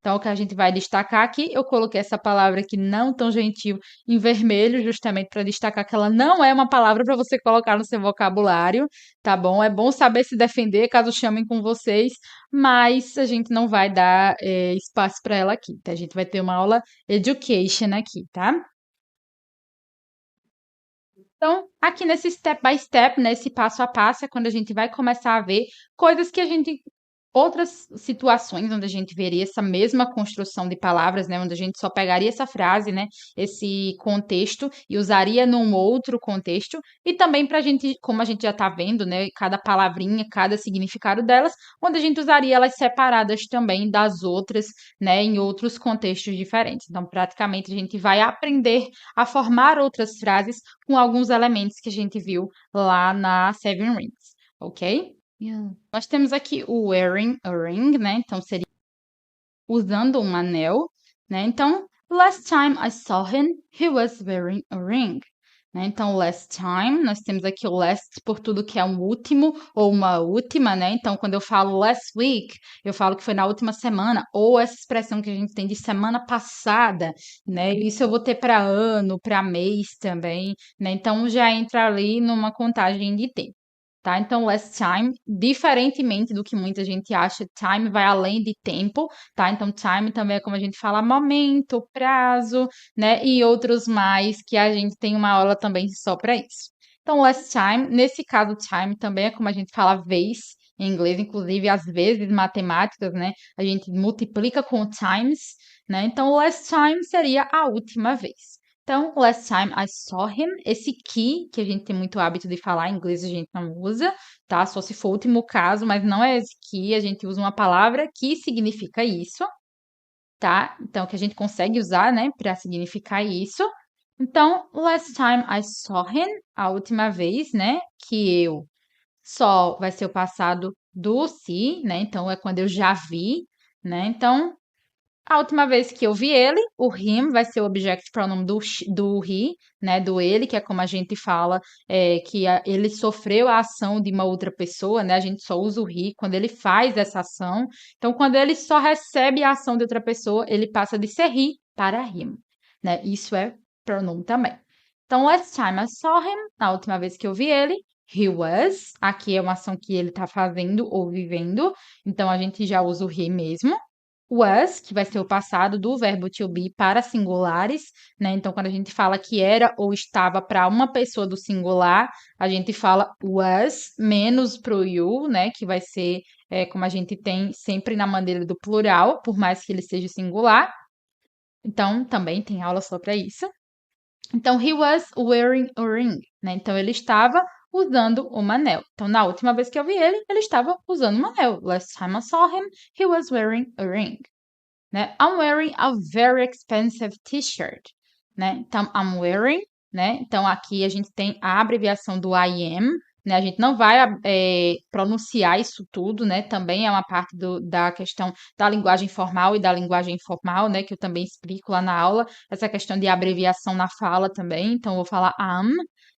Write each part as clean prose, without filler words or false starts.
Então, o que a gente vai destacar aqui, eu coloquei essa palavra aqui não tão gentil em vermelho, justamente para destacar que ela não é uma palavra para você colocar no seu vocabulário, tá bom? É bom saber se defender caso chamem com vocês, mas a gente não vai dar espaço para ela aqui, tá? A gente vai ter uma aula education aqui, tá? Então, aqui nesse step by step, nesse passo a passo, é quando a gente vai começar a ver coisas que a gente. Outras situações onde a gente veria essa mesma construção de palavras, né? Onde a gente só pegaria essa frase, né? Esse contexto e usaria num outro contexto. E também para a gente, como a gente já está vendo, né? Cada palavrinha, cada significado delas, onde a gente usaria elas separadas também das outras, né? Em outros contextos diferentes. Então, praticamente, a gente vai aprender a formar outras frases com alguns elementos que a gente viu lá na Seven Rings, ok? Nós temos aqui o wearing a ring, né? Então seria usando um anel, né? Então, last time I saw him, he was wearing a ring. Né? Então, last time, nós temos aqui o last por tudo que é um último ou uma última, né? Então, quando eu falo last week, eu falo que foi na última semana, ou essa expressão que a gente tem de semana passada, né? Isso eu vou ter para ano, para mês também, né? Então, já entra ali numa contagem de tempo. Tá? Então, last time, diferentemente do que muita gente acha, time vai além de tempo, tá? Então, time também é como a gente fala momento, prazo, né? E outros mais que a gente tem uma aula também só para isso. Então, last time, nesse caso, time também é como a gente fala vez em inglês, inclusive às vezes matemáticas, né? A gente multiplica com times, né? Então, last time seria a última vez. Então, last time I saw him, esse que a gente tem muito hábito de falar, em inglês a gente não usa, tá? Só se for o último caso, mas não é esse que, a gente usa uma palavra que significa isso, tá? Então, que a gente consegue usar, né, para significar isso. Então, last time I saw him, a última vez, né, que eu saw vai ser o passado do see, né? Então, é quando eu já vi, né? Então, a última vez que eu vi ele, o him vai ser o object pronoun do he, né, do ele, que é como a gente fala que ele sofreu a ação de uma outra pessoa, né, a gente só usa o he quando ele faz essa ação. Então, quando ele só recebe a ação de outra pessoa, ele passa de ser he para him, né, isso é pronoun também. Então, last time I saw him, na última vez que eu vi ele, he was, aqui é uma ação que ele está fazendo ou vivendo, então a gente já usa o he mesmo was, que vai ser o passado do verbo to be para singulares, né? Então, quando a gente fala que era ou estava para uma pessoa do singular, a gente fala was menos pro you, né? Que vai ser como a gente tem sempre na maneira do plural, por mais que ele seja singular. Então, também tem aula só para isso. Então, he was wearing a ring, né? Então, ele estava usando um anel. Então, na última vez que eu vi ele, ele estava usando um anel. Last time I saw him, he was wearing a ring. Né? I'm wearing a very expensive t-shirt, né? Então, I'm wearing, né? Então, aqui a gente tem a abreviação do I am, né? A gente não vai pronunciar isso tudo, né? Também é uma parte da questão da linguagem formal e da linguagem informal, né? Que eu também explico lá na aula, essa questão de abreviação na fala também. Então, eu vou falar am,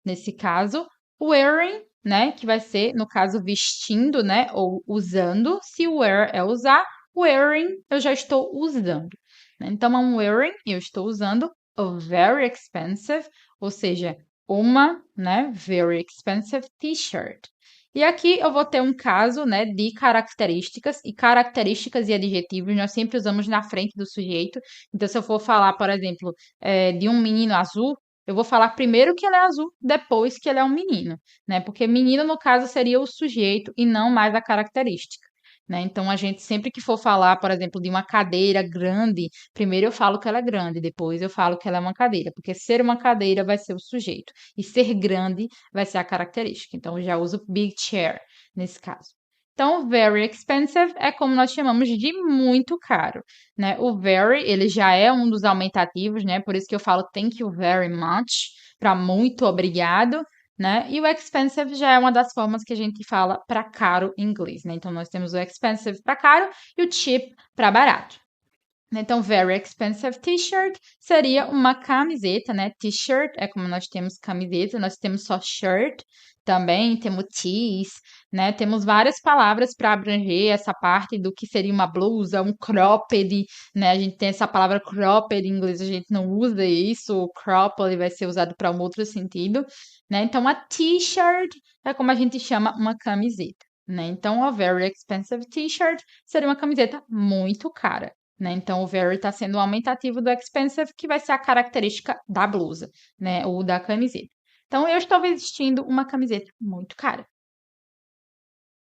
nesse caso. Wearing, né? Que vai ser, no caso, vestindo, né? Ou usando. Se wear é usar, wearing, eu já estou usando. Né? Então, I'm wearing, eu estou usando a very expensive, ou seja, uma, né, very expensive t-shirt. E aqui eu vou ter um caso, né, de características, e características e adjetivos nós sempre usamos na frente do sujeito. Então, se eu for falar, por exemplo, de um menino azul, eu vou falar primeiro que ele é azul, depois que ele é um menino, né? Porque menino, no caso, seria o sujeito e não mais a característica. Né? Então, a gente sempre que for falar, por exemplo, de uma cadeira grande, primeiro eu falo que ela é grande, depois eu falo que ela é uma cadeira, porque ser uma cadeira vai ser o sujeito e ser grande vai ser a característica. Então, eu já uso big chair nesse caso. Então, very expensive é como nós chamamos de muito caro, né? O very, ele já é um dos aumentativos, né? Por isso que eu falo thank you very much, para muito obrigado, né? E o expensive já é uma das formas que a gente fala para caro em inglês, né? Então nós temos o expensive para caro e o cheap para barato. Então, very expensive t-shirt seria uma camiseta, né? T-shirt é como nós temos camiseta, nós temos só shirt também, temos tees, né? Temos várias palavras para abranger essa parte do que seria uma blusa, um cropped, né? A gente tem essa palavra cropped em inglês, a gente não usa isso, o crop ele vai ser usado para um outro sentido, né? Então, a t-shirt é como a gente chama uma camiseta, né? Então, a very expensive t-shirt seria uma camiseta muito cara. Né? Então, o very está sendo o aumentativo do expensive, que vai ser a característica da blusa, né? Ou da camiseta. Então, eu estou vestindo uma camiseta muito cara.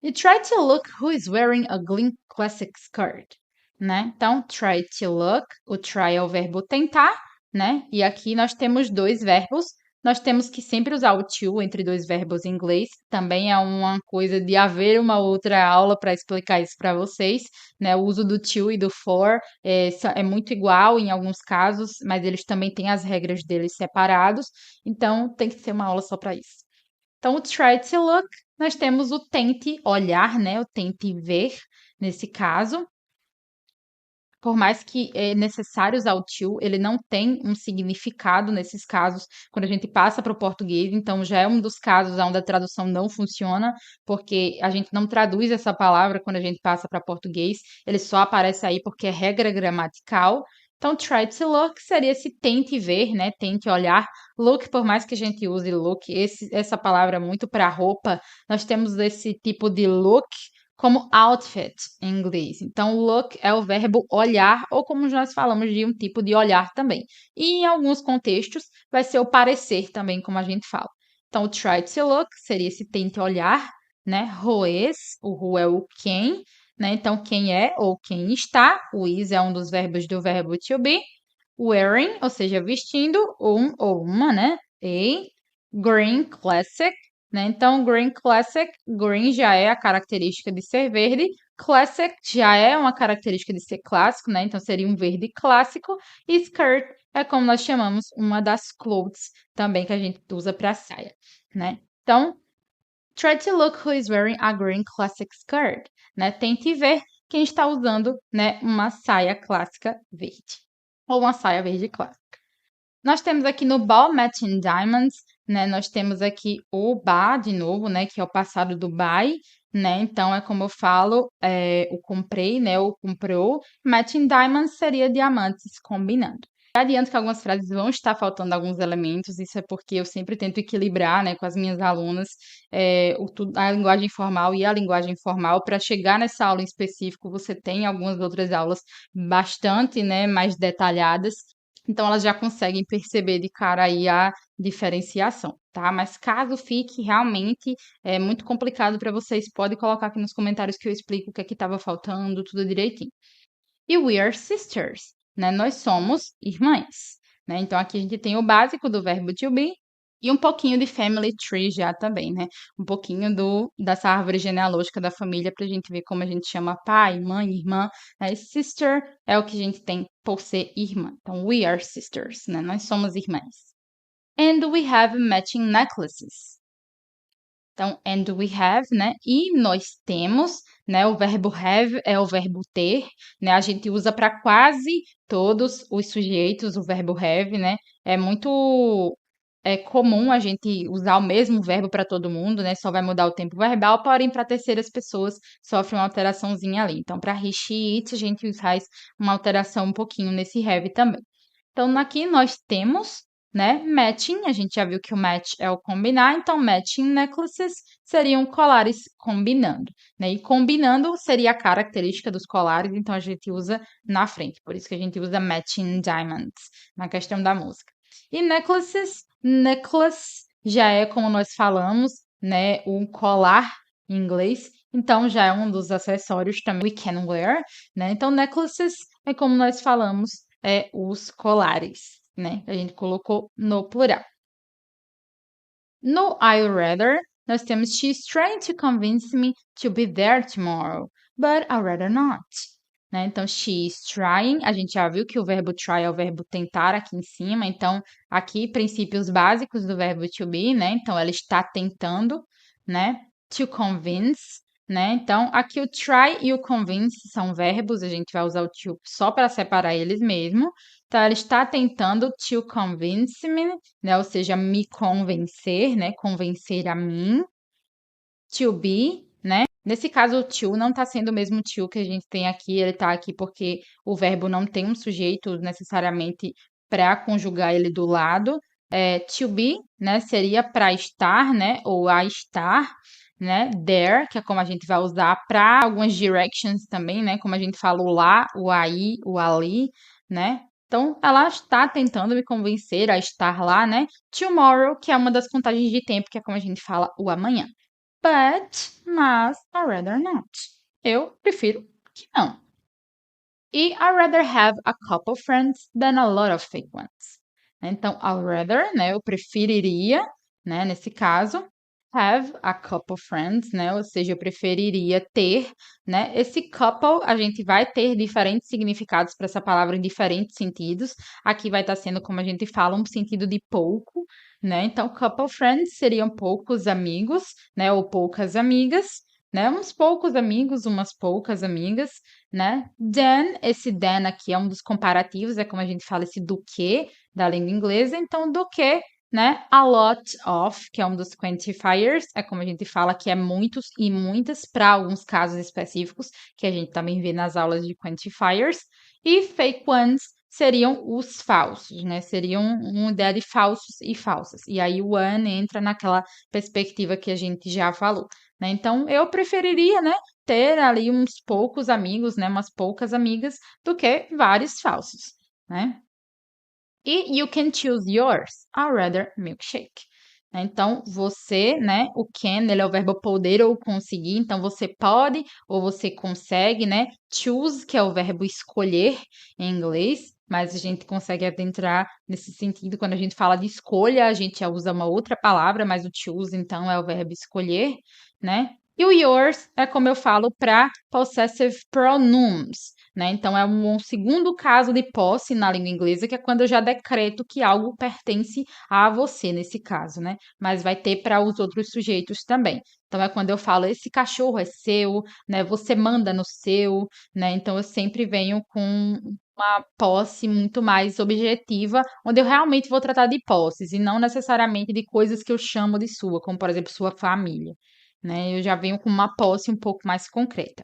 You try to look who is wearing a Gleam Classic skirt, né? Então, try to look, o try é o verbo tentar, né? E aqui nós temos dois verbos. Nós temos que sempre usar o to entre dois verbos em inglês. Também é uma coisa de haver uma outra aula para explicar isso para vocês, né? O uso do to e do for é muito igual em alguns casos, mas eles também têm as regras deles separados. Então, tem que ser uma aula só para isso. Então, o try to look, nós temos o tente olhar, né? O tente ver, nesse caso. Por mais que é necessário usar o to, ele não tem um significado nesses casos, quando a gente passa para o português. Então, já é um dos casos onde a tradução não funciona, porque a gente não traduz essa palavra quando a gente passa para português. Ele só aparece aí porque é regra gramatical. Então, try to look seria esse tente ver, né? Tente olhar. Look, por mais que a gente use look, essa palavra é muito para roupa, nós temos esse tipo de look como outfit em inglês. Então, look é o verbo olhar, ou como nós falamos de um tipo de olhar também. E em alguns contextos vai ser o parecer também, como a gente fala. Então, o try to look seria esse tente olhar, né? Who is, o who é o quem, né? Então, quem é ou quem está. O is é um dos verbos do verbo to be. Wearing, ou seja, vestindo, um ou uma, né? A green classic, né? Então, green classic, green já é a característica de ser verde, classic já é uma característica de ser clássico, né? Então, seria um verde clássico, e skirt é como nós chamamos uma das clothes também que a gente usa para saia, né? Então, try to look who is wearing a green classic skirt, né? Tente ver quem está usando, né, uma saia clássica verde ou uma saia verde clássica. Nós temos aqui no Ball Matching Diamonds, né? Nós temos aqui o ba de novo, né? Que é o passado do buy, né? Então é como eu falo, o comprei, né? O comprou. Matching Diamonds seria diamantes combinando. Já adianto que algumas frases vão estar faltando alguns elementos, isso é porque eu sempre tento equilibrar, né, com as minhas alunas, a linguagem formal e a linguagem informal. Para chegar nessa aula em específico, você tem algumas outras aulas bastante, né, mais detalhadas. Então, elas já conseguem perceber de cara aí a diferenciação, tá? Mas caso fique realmente muito complicado para vocês, pode colocar aqui nos comentários que eu explico o que é que estava faltando, tudo direitinho. E we are sisters, né? Nós somos irmãs, né? Então, aqui a gente tem o básico do verbo to be e um pouquinho de family tree já também, né? Um pouquinho dessa árvore genealógica da família para a gente ver como a gente chama pai, mãe, irmã. Né? Sister é o que a gente tem por ser irmã. Então, we are sisters, né? Nós somos irmãs. And we have matching necklaces. Então, and we have, né? E nós temos, né? O verbo have é o verbo ter, né? A gente usa para quase todos os sujeitos o verbo have, né? É muito comum a gente usar o mesmo verbo para todo mundo, né? Só vai mudar o tempo verbal, porém para terceiras pessoas sofre uma alteraçãozinha ali. Então, para he, she, it, a gente faz uma alteração um pouquinho nesse have também. Então, aqui nós temos, né, matching, a gente já viu que o match é o combinar, então matching necklaces seriam colares combinando, né? E combinando seria a característica dos colares, então a gente usa na frente, por isso que a gente usa matching diamonds na questão da música. E necklaces, necklace já é como nós falamos, né, um colar em inglês, então já é um dos acessórios também we can wear, né? Então necklaces é como nós falamos os colares, né? A gente colocou no plural. No I rather, nós temos she's trying to convince me to be there tomorrow, but I'd rather not. Né? Então, she's trying, a gente já viu que o verbo try é o verbo tentar aqui em cima, então, aqui, princípios básicos do verbo to be, né? Então, ela está tentando, né? To convince, né? Então, aqui o try e o convince são verbos, a gente vai usar o to só para separar eles mesmo. Então, ela está tentando to convince me, né? Ou seja, me convencer, né? Convencer a mim. To be, né? Nesse caso, o to não está sendo o mesmo to que a gente tem aqui, ele está aqui porque o verbo não tem um sujeito necessariamente para conjugar ele do lado. To be, né, seria para estar, né, ou a estar, né, there, que é como a gente vai usar para algumas directions também, né, como a gente fala o lá, o aí, o ali, né. Então, ela está tentando me convencer a estar lá, né. Tomorrow, que é uma das contagens de tempo, que é como a gente fala o amanhã. Mas, I'd rather not. Eu prefiro que não. E I'd rather have a couple friends than a lot of fake ones. Então, I'd rather, né, eu preferiria, né, nesse caso, have a couple friends, né, ou seja, eu preferiria ter, né, esse couple, a gente vai ter diferentes significados para essa palavra em diferentes sentidos. Aqui vai estar sendo, como a gente fala, um sentido de pouco, né, então couple friends seriam poucos amigos, né, ou poucas amigas, né, uns poucos amigos, umas poucas amigas, né? Than, esse than aqui é um dos comparativos, é como a gente fala esse do que da língua inglesa, então do que, né? A lot of, que é um dos quantifiers, é como a gente fala que é muitos e muitas para alguns casos específicos, que a gente também vê nas aulas de quantifiers, e fake ones seriam os falsos, né? Seriam uma ideia de falsos e falsas. E aí o one entra naquela perspectiva que a gente já falou, né? Então eu preferiria, né, ter ali uns poucos amigos, né, umas poucas amigas, do que vários falsos, né? E you can choose yours. I'd rather milkshake. Então, você, né, o can, ele é o verbo poder ou conseguir, então você pode ou você consegue, né? Choose, que é o verbo escolher em inglês, mas a gente consegue adentrar nesse sentido quando a gente fala de escolha, a gente já usa uma outra palavra, mas o choose, então, é o verbo escolher, né? E o yours é como eu falo para possessive pronouns, né? Então, é um segundo caso de posse na língua inglesa, que é quando eu já decreto que algo pertence a você, nesse caso, né? Mas vai ter para os outros sujeitos também. Então, é quando eu falo, esse cachorro é seu, né? Você manda no seu, né? Então, eu sempre venho com uma posse muito mais objetiva, onde eu realmente vou tratar de posses, e não necessariamente de coisas que eu chamo de sua, como, por exemplo, sua família, né? Eu já venho com uma posse um pouco mais concreta.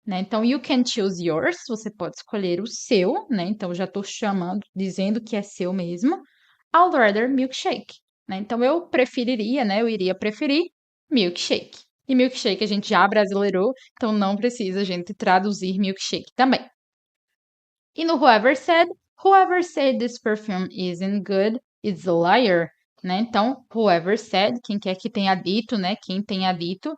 Né? Então, you can choose yours, você pode escolher o seu, né? Então, já estou chamando, dizendo que é seu mesmo. I'd rather milkshake, né? Então, eu preferiria, né? Eu iria preferir milkshake. E milkshake a gente já brasileirou, então não precisa a gente traduzir milkshake também. E no whoever said this perfume isn't good is a liar, né? Então, whoever said, quem quer que tenha dito, né? Quem tenha dito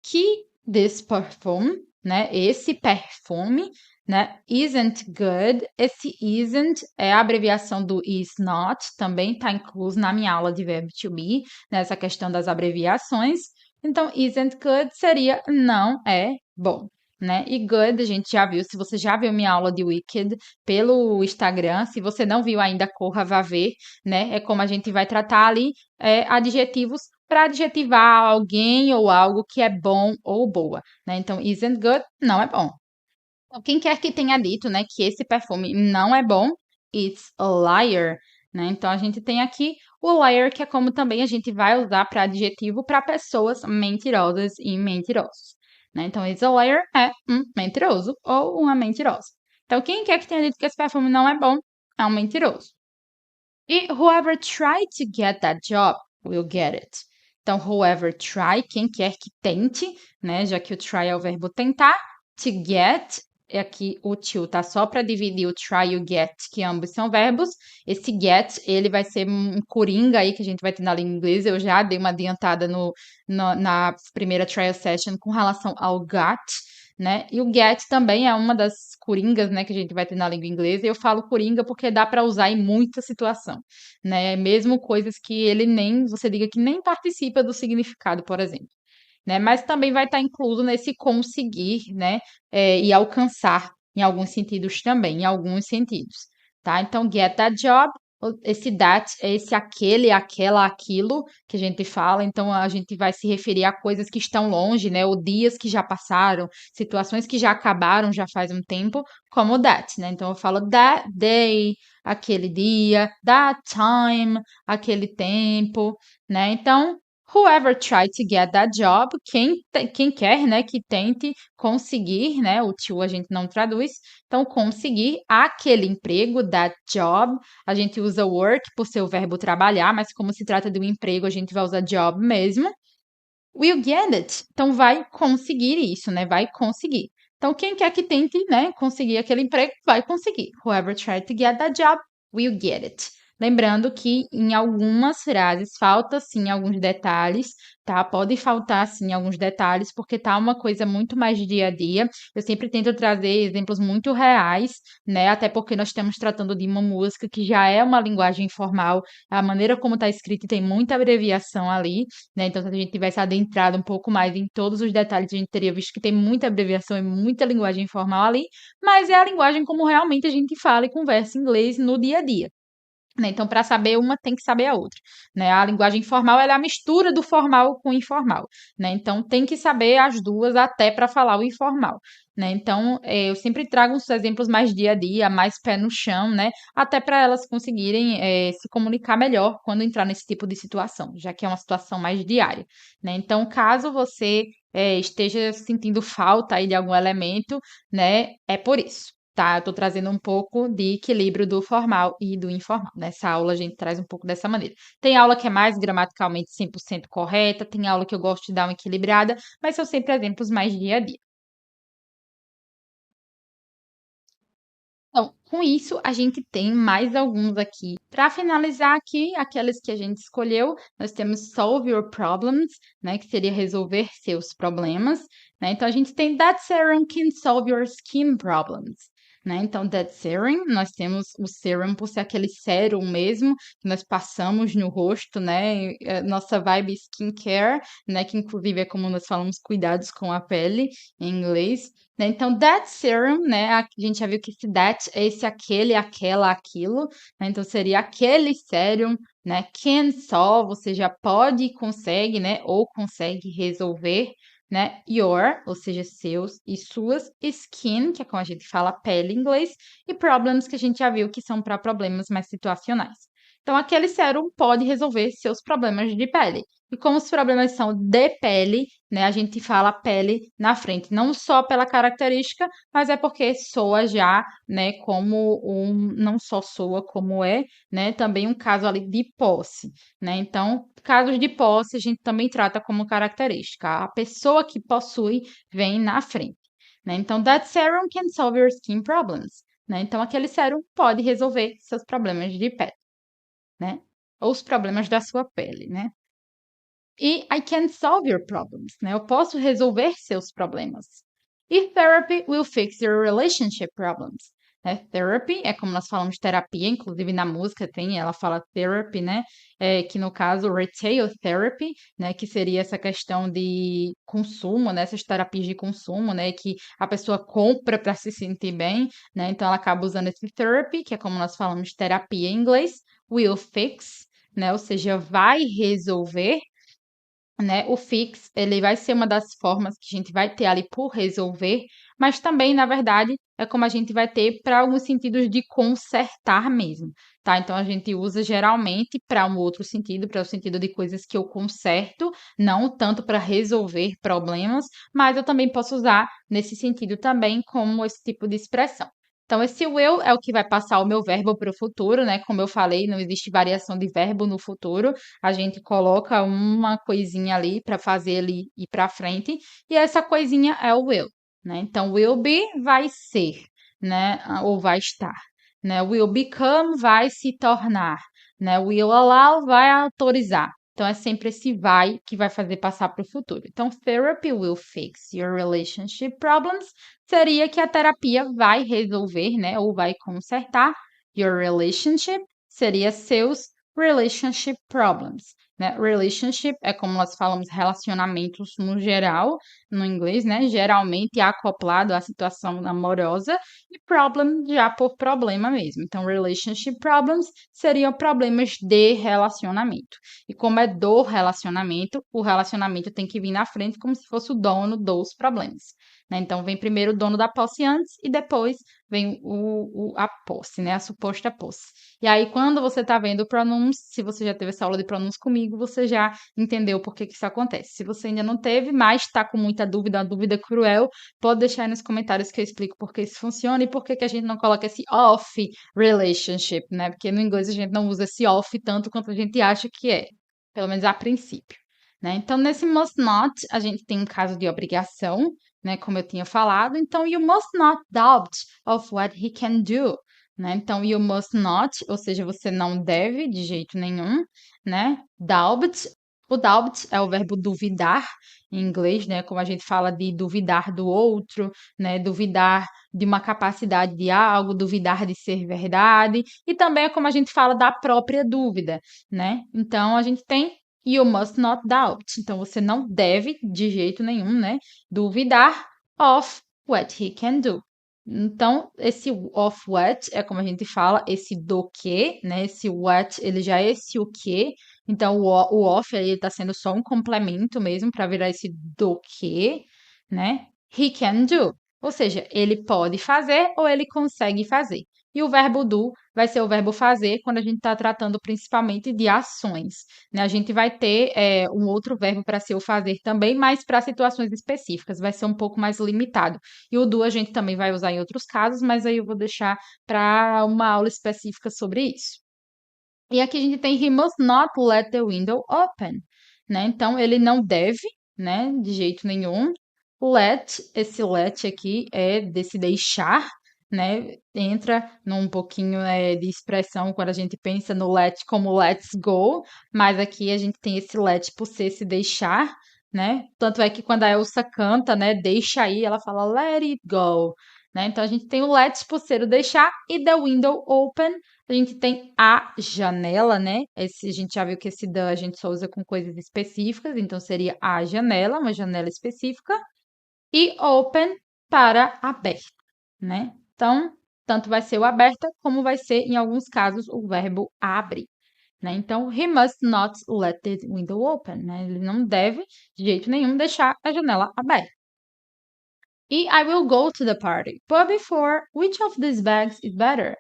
que this perfume, né, esse perfume, né, isn't good. Esse isn't é a abreviação do is not, também está incluso na minha aula de verbo to be, nessa questão das abreviações. Então, isn't good seria não é bom. Né? E good, a gente já viu. Se você já viu minha aula de Wicked pelo Instagram, se você não viu ainda, corra, vá ver, né? É como a gente vai tratar ali adjetivos para adjetivar alguém ou algo que é bom ou boa, né? Então, isn't good não é bom. Então, quem quer que tenha dito, né, que esse perfume não é bom, it's a liar, né? Então, a gente tem aqui o liar, que é como também a gente vai usar para adjetivo para pessoas mentirosas e mentirosos, né? Então, it's a liar é um mentiroso ou uma mentirosa. Então, quem quer que tenha dito que esse perfume não é bom, é um mentiroso. E whoever tried to get that job will get it. Então, whoever try, quem quer que tente, né? Já que o try é o verbo tentar. To get, aqui o to tá só para dividir o try e o get, que ambos são verbos. Esse get, ele vai ser um coringa aí que a gente vai ter na língua inglesa. Eu já dei uma adiantada na primeira trial session com relação ao got, né? E o get também é uma das coringas, né, que a gente vai ter na língua inglesa. E eu falo coringa porque dá para usar em muita situação, né? Mesmo coisas que ele nem, você diga que nem participa do significado, por exemplo, né? Mas também vai estar incluso nesse conseguir, né? E alcançar em alguns sentidos também, em alguns sentidos, tá? Então, get that job, Esse that é esse aquele, aquela, aquilo que a gente fala, então a gente vai se referir a coisas que estão longe, né? Ou dias que já passaram, situações que já acabaram já faz um tempo, como that, né? Então eu falo that day, aquele dia, that time, aquele tempo, né? Então, whoever tried to get that job, quem quer, né, que tente conseguir, né? O to a gente não traduz, então conseguir aquele emprego, that job. A gente usa work por ser o verbo trabalhar, mas como se trata de um emprego, a gente vai usar job mesmo. Will get it. Então vai conseguir isso, né? Vai conseguir. Então quem quer que tente, né, conseguir aquele emprego, vai conseguir. Whoever tried to get that job will get it. Lembrando que em algumas frases falta sim alguns detalhes, tá? Pode faltar sim alguns detalhes, porque tá uma coisa muito mais de dia a dia. Eu sempre tento trazer exemplos muito reais, né? Até porque nós estamos tratando de uma música que já é uma linguagem informal, a maneira como está escrita tem muita abreviação ali, né? Então, se a gente tivesse adentrado um pouco mais em todos os detalhes, a gente teria visto que tem muita abreviação e muita linguagem informal ali, mas é a linguagem como realmente a gente fala e conversa inglês no dia a dia. Né? Então, para saber uma, tem que saber a outra. Né? A linguagem formal ela é a mistura do formal com o informal. Né? Então, tem que saber as duas até para falar o informal. Né? Então, eu sempre trago uns exemplos mais dia a dia, mais pé no chão, né? Até para elas conseguirem se comunicar melhor quando entrar nesse tipo de situação, já que é uma situação mais diária. Né? Então, caso você esteja sentindo falta aí de algum elemento, né? É por isso. Tá, eu tô trazendo um pouco de equilíbrio do formal e do informal. Nessa aula a gente traz um pouco dessa maneira. Tem aula que é mais gramaticalmente 100% correta, tem aula que eu gosto de dar uma equilibrada, mas são sempre exemplos mais dia a dia. Então, com isso, a gente tem mais alguns aqui. Para finalizar aqui, aqueles que a gente escolheu, nós temos solve your problems, né, que seria resolver seus problemas, né? Então, a gente tem that serum can solve your skin problems, né? Então, that serum, nós temos o serum por ser aquele sérum mesmo que nós passamos no rosto, né? Nossa vibe skincare, né, que inclusive é como nós falamos cuidados com a pele em inglês. Né? Então, that serum, né? A gente já viu que esse that é esse aquele, aquela, aquilo. Né? Então, seria aquele serum, né? Can solve, ou seja, pode, consegue, né? Ou consegue resolver, né? Your, ou seja, seus e suas. Skin, que é como a gente fala pele em inglês. E problems, que a gente já viu que são para problemas mais situacionais. Então, aquele serum pode resolver seus problemas de pele. E como os problemas são de pele, né, a gente fala pele na frente, não só pela característica, mas é porque soa já, né, como não só soa como é, né, também um caso ali de posse, né? Então, casos de posse a gente também trata como característica. A pessoa que possui vem na frente, né? Então, that serum can solve your skin problems, né? Então, aquele sérum pode resolver seus problemas de pele, né? Ou os problemas da sua pele, né? E I can solve your problems, né? Eu posso resolver seus problemas. E therapy will fix your relationship problems. Né? Therapy é como nós falamos terapia, inclusive na música tem, ela fala therapy, né? Que no caso retail therapy, né? Que seria essa questão de consumo, né? Essas terapias de consumo, né? Que a pessoa compra para se sentir bem, né? Então ela acaba usando esse therapy, que é como nós falamos terapia em inglês, will fix, né? Ou seja, vai resolver, né? O fix, ele vai ser uma das formas que a gente vai ter ali por resolver, mas também, na verdade, é como a gente vai ter para alguns sentidos de consertar mesmo, tá? Então a gente usa geralmente para um outro sentido, para o sentido de coisas que eu conserto, não tanto para resolver problemas, mas eu também posso usar nesse sentido também como esse tipo de expressão. Então, esse will é o que vai passar o meu verbo para o futuro, né? Como eu falei, não existe variação de verbo no futuro, a gente coloca uma coisinha ali para fazer ele ir para frente, e essa coisinha é o will, né? Então, will be vai ser, né? Ou vai estar, né? Will become vai se tornar, né? Will allow vai autorizar. Então, é sempre esse vai que vai fazer passar para o futuro. Então, therapy will fix your relationship problems seria que a terapia vai resolver, né? Ou vai consertar your relationship, seria seus relationship problems. né? Relationship é como nós falamos relacionamentos no geral, no inglês, né? Geralmente acoplado à situação amorosa e problem já por problema mesmo. Então, relationship problems seriam problemas de relacionamento. E como é do relacionamento, o relacionamento tem que vir na frente como se fosse o dono dos problemas, né? Então, vem primeiro o dono da posse antes e depois vem a posse, né? A suposta posse. E aí, quando você está vendo pronouns, se você já teve essa aula de pronouns comigo, você já entendeu por que que isso acontece. Se você ainda não teve, mas está com muita dúvida, uma dúvida cruel, pode deixar aí nos comentários que eu explico por que isso funciona e por que que a gente não coloca esse off relationship, né? Porque no inglês a gente não usa esse off tanto quanto a gente acha que é, pelo menos a princípio, né? Então, nesse must not, a gente tem um caso de obrigação, né? Como eu tinha falado. Então, you must not doubt of what he can do, né? Então, you must not, ou seja, você não deve de jeito nenhum, né? Doubt, o doubt é o verbo duvidar em inglês, né? Como a gente fala de duvidar do outro, né? Duvidar de uma capacidade de algo, duvidar de ser verdade, e também é como a gente fala da própria dúvida, né? Então, a gente tem you must not doubt. Então, você não deve de jeito nenhum, né? Duvidar of what he can do. Então, esse of what é como a gente fala, esse do que, né? Esse what, ele já é esse o que. Então, o of ele está sendo só um complemento mesmo para virar esse do que, né? He can do. Ou seja, ele pode fazer ou ele consegue fazer. E o verbo do vai ser o verbo fazer quando a gente está tratando principalmente de ações, né? A gente vai ter um outro verbo para ser o fazer também, mas para situações específicas, vai ser um pouco mais limitado. E o do a gente também vai usar em outros casos, mas aí eu vou deixar para uma aula específica sobre isso. E aqui a gente tem he must not let the window open, né? Então ele não deve, né, de jeito nenhum. Let, esse let aqui é desse deixar, né? Entra num pouquinho de expressão quando a gente pensa no let como let's go, mas aqui a gente tem esse let por ser esse deixar, né? Tanto é que quando a Elsa canta, né, deixa aí, ela fala let it go, né? Então a gente tem o let por ser o deixar e the window open a gente tem a janela, né? A gente já viu que esse the a gente só usa com coisas específicas, então seria a janela, uma janela específica, e open para aberta, né? Então, tanto vai ser o aberta, como vai ser, em alguns casos, o verbo abrir, né? Então, he must not let the window open, né? Ele não deve, de jeito nenhum, deixar a janela aberta. E I will go to the party, but before, which of these bags is better?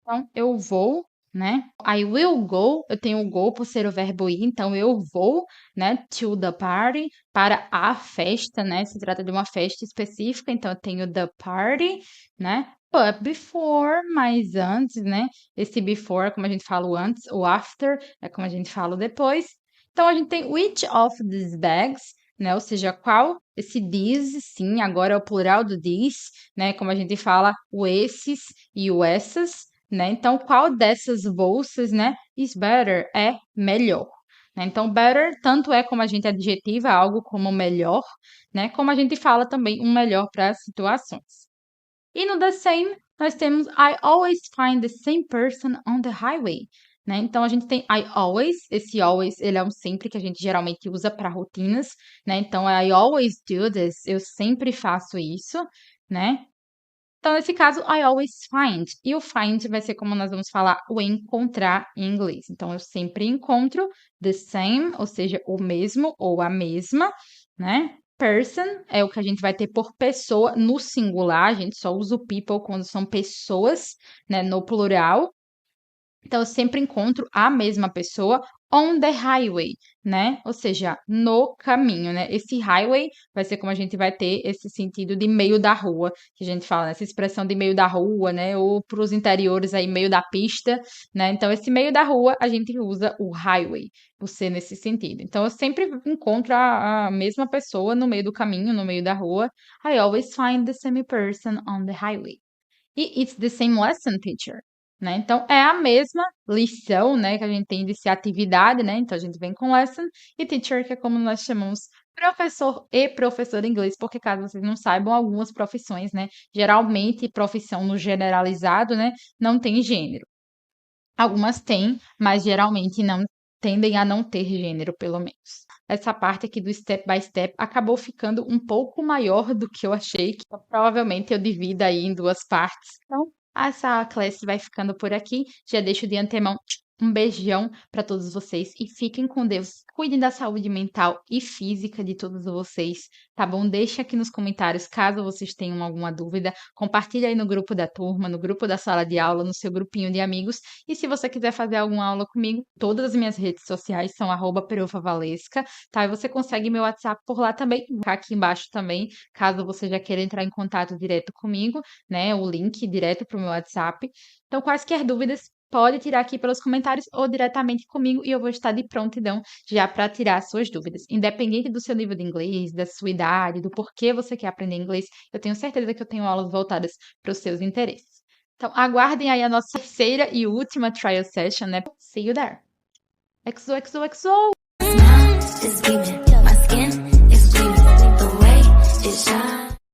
Então, eu vou, né? I will go, eu tenho o go por ser o verbo ir, então eu vou, né? To the party, para a festa, né? Se trata de uma festa específica, então eu tenho the party, né? But before, mas antes, né? Esse before é como a gente fala o antes, o after é como a gente fala o depois. Então a gente tem which of these bags, né? Ou seja, qual esse these, sim, agora é o plural do these, né? Como a gente fala o esses e o essas, né? Então, qual dessas bolsas, né, is better, é melhor, né? Então, better tanto é como a gente adjetiva algo como melhor, né, como a gente fala também um melhor para situações. E no the same, nós temos I always find the same person on the highway, né? Então, a gente tem I always, esse always, ele é um sempre que a gente geralmente usa para rotinas, né? Então, I always do this, eu sempre faço isso, né? Então, nesse caso, I always find. E o find vai ser como nós vamos falar o encontrar em inglês. Então, eu sempre encontro the same, ou seja, o mesmo ou a mesma, né? Person é o que a gente vai ter por pessoa no singular. A gente só usa o people quando são pessoas, né? No plural. Então, eu sempre encontro a mesma pessoa on the highway, né? Ou seja, no caminho, né? Esse highway vai ser como a gente vai ter esse sentido de meio da rua, que a gente fala, né? Essa expressão de meio da rua, né? Ou para os interiores aí, meio da pista, né? Então, esse meio da rua, a gente usa o highway, por ser nesse sentido. Então, eu sempre encontro a mesma pessoa no meio do caminho, no meio da rua. I always find the same person on the highway. E it's the same lesson, teacher. Né? Então, é a mesma lição, né, que a gente tem de ser atividade, né? Então, a gente vem com lesson e teacher, que é como nós chamamos professor e professor de inglês, porque caso vocês não saibam, algumas profissões, né, geralmente profissão no generalizado, né, não tem gênero. Algumas têm, mas geralmente não tendem a não ter gênero, pelo menos. Essa parte aqui do step by step acabou ficando um pouco maior do que eu achei, que provavelmente eu divido aí em 2 partes. Então, essa classe vai ficando por aqui. Já deixo de antemão um beijão para todos vocês e fiquem com Deus. Cuidem da saúde mental e física de todos vocês, tá bom? Deixe aqui nos comentários caso vocês tenham alguma dúvida. Compartilhe aí no grupo da turma, no grupo da sala de aula, no seu grupinho de amigos. E se você quiser fazer alguma aula comigo, todas as minhas redes sociais são @perofavalesca, tá? E você consegue meu WhatsApp por lá também, vou ficar aqui embaixo também, caso você já queira entrar em contato direto comigo, né? O link direto para o meu WhatsApp. Então, quaisquer dúvidas, pode tirar aqui pelos comentários ou diretamente comigo e eu vou estar de prontidão já para tirar suas dúvidas. Independente do seu nível de inglês, da sua idade, do porquê você quer aprender inglês, eu tenho certeza que eu tenho aulas voltadas para os seus interesses. Então, aguardem aí a nossa terceira e última trial session, né? See you there. XOXOXO! Smile is beaming, my skin is gleaming, the way it shines.